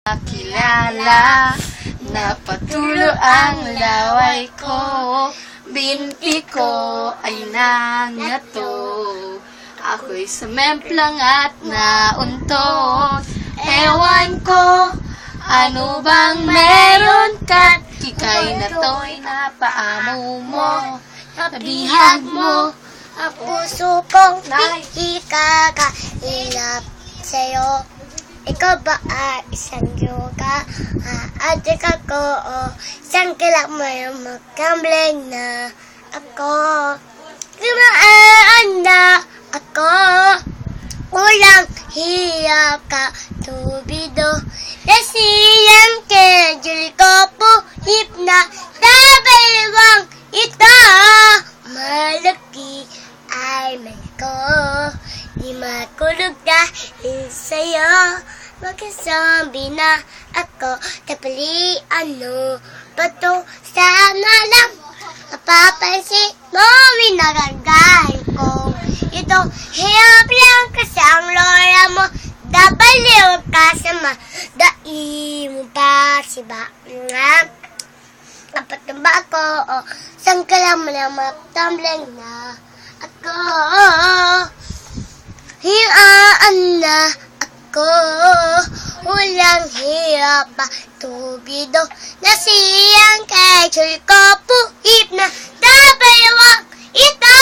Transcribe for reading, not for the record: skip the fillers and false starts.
Kilala na patulo ang laway ko, binti ko ay nangato. Ako'y sumemplang at nauntot. Ewan ko, ano bang meron ka't kikay na to'y napaamo mo, nabihag mo. Ang puso kong ikakailap sa'yo. Ikaw ba ay isang yoga? Adik ako, isang kilak mo yung magkambleng na ako. Kumaan na ako. Ulang hiya ka, tubido. Nasiyang kejul ko po, hipna, tabalawang ito. Malaki ay may ko, di makulog dahil sa'yo. Magkasabi na ako, tapali ano, pato sana lang. Mapapansin mo, winagagahin ko. Ito, hirap lang kasi ang lola mo, dabaliw ka sa dai mo pa si ba nga. Dapat na ba ako, saan ka lang mo na matambling na ako. Hiyaan na ako, walang hirap pa, tubido. Nasiyang kay ko, puhip na, dabalawang ito.